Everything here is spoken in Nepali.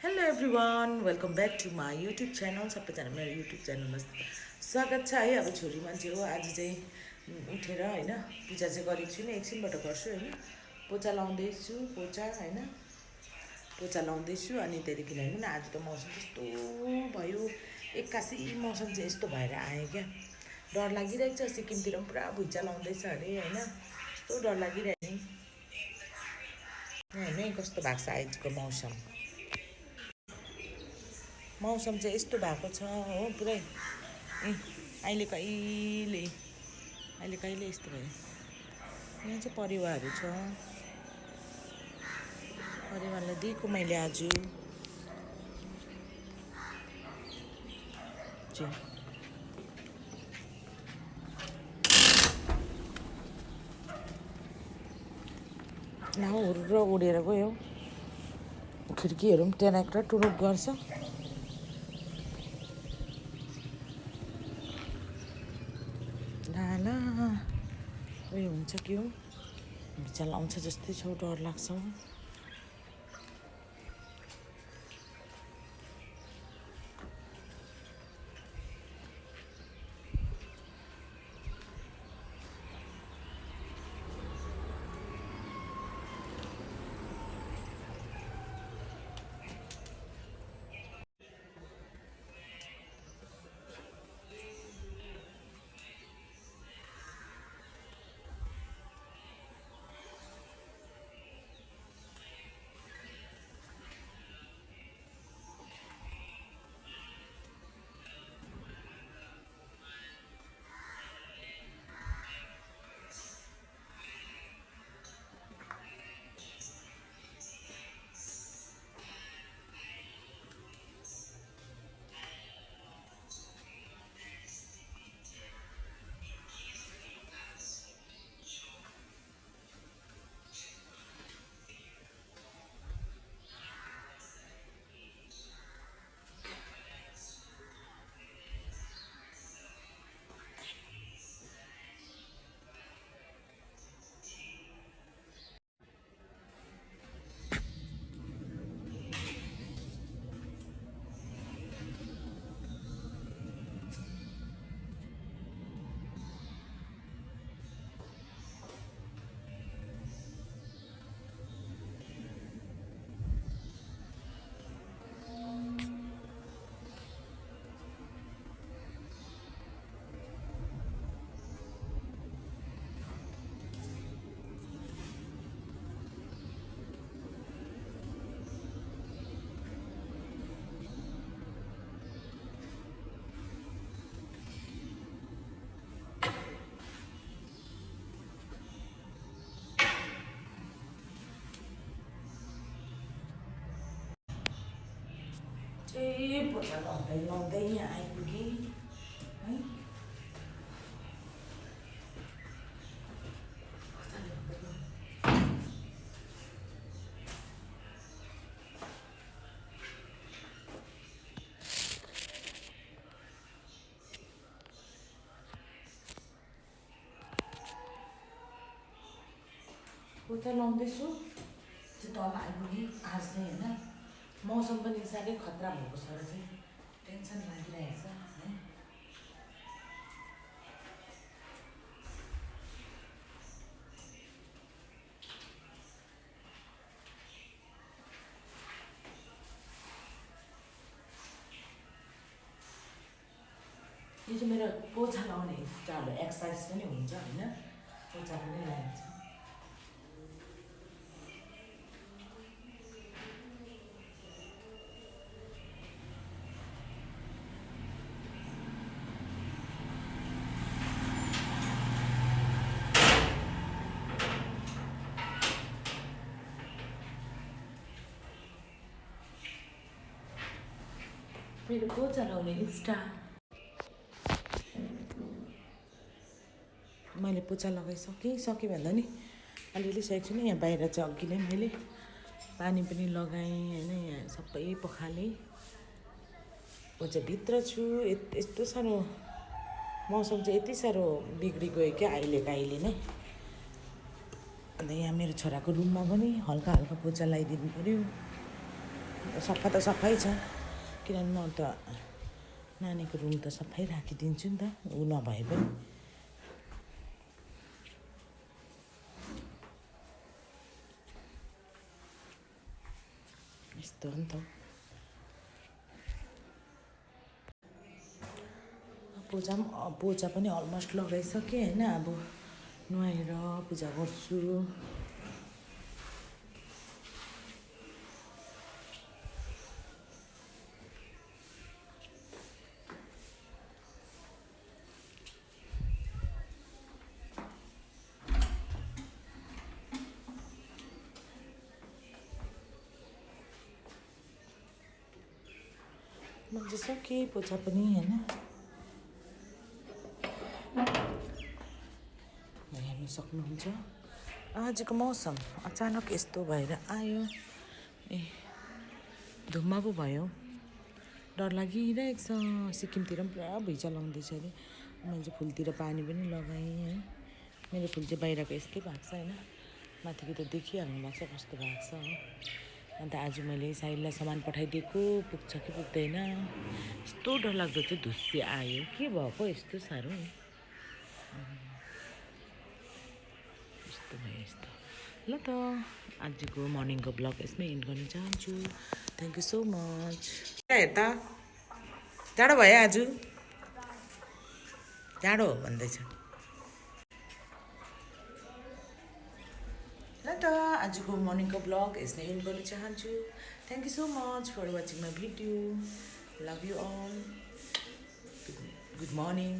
Hello everyone welcome back to my YouTube channel सबैजना मेरो युट्युब च्यानलमा स्वागत छ है। अब छोरी मान्छे हो आज चाहिँ उठेर होइन पूजा चाहिँ गरेको छुइनँ, एकछिनबाट गर्छु होइन। पोचा लाउँदैछु पोचा लाउँदैछु अनि त्यहाँदेखि होइन आज त मौसम कस्तो भयो, एक्कासी मौसम चाहिँ यस्तो भएर आयो क्या। डर लागिरहेको छ, सिक्किमतिर पनि पुरा भुइँचालो आउँदैछ अरे होइन, कस्तो डर लागिरहेको होइन कस्तो भएको छ आजको मौसम चाहिँ यस्तो भएको छ हो पुरै। अहिले कहिले यस्तो भयो। यहाँ चाहिँ परिवारहरू छ, परिवारलाई दिएको मैले आज हुर्र उडेर गयो, खिड्कीहरू पनि टेराक्टर टुरुक गर्छ। ला उयो हुन्छ कि हो, भिचाल आउँछ जस्तै छ, डर लाग्छ। पोचा लाउँदै यहाँ आइपुगेँ है। पोचा लाउँदैछु चाहिँ तल आइपुगेँ आज चाहिँ होइन। मौसम पनि साह्रै खतरा भएको छ र चाहिँ टेन्सन लागिरहेको छ है। यो चाहिँ मेरो पोचा लाउने चाल एक्सर्साइज पनि हुन्छ होइन, पोचा पनि लगाइन्छ। मेरो पोचा लाउने स्टाइल मैले पोचा लगाइसकेँ भन्दा नि अलिअलि सकेको छु नि। यहाँ बाहिर चाहिँ अघि नै मैले पानी पनि लगाएँ होइन, यहाँ सबै पखालेँ। म चाहिँ भित्र छु। यस्तो साह्रो मौसम चाहिँ यति साह्रो बिग्रिगयो क्या अहिले नै। अन्त यहाँ मेरो छोराको रुममा पनि हल्का पोचा लगाइदिनु पऱ्यो। सफा त सफै छ किनभने म त नानीको रुम त सफै राखिदिन्छु नि त ऊ नभए पनि यस्तो हो नि त पूजा पनि अलमोस्ट लगाइसकेँ होइन अब नुहाएर पूजा गर्छु मैले सकेँ पूजा पनि होइन हेर्नु सक्नुहुन्छ आजको मौसम अचानक यस्तो भएर आयो ए धुम्मा पो भयो डर लागिरहेको छ सिक्किमतिर पनि पुरा भुइँचालो आउँदैछ अरे मैले चाहिँ फुलतिर पानी पनि लगाएँ है मेरो फुल चाहिँ बाहिरको यस्तै भएको छ होइन माथिको त देखिहाल्नु भएको छ कस्तो भएको छ हो अन्त आज मैले साइडलाई सामान पठाइदिएको पुग्छ कि पुग्दैन यस्तो डरलाग्दो चाहिँ धुस्से आयो के भएको यस्तो साह्रो यस्तो भयो यस्तो ल त आजको मर्निङको ब्लग यसमै इन्ड गर्न चाहन्छु थ्याङ्क यू सो मच हेर त जाडो भयो आज जाडो भन्दैछ ल त आजको मर्निङको ब्लग यसमै इन्ड गर्न चाहन्छु thank you so much for watching my video love you all good morning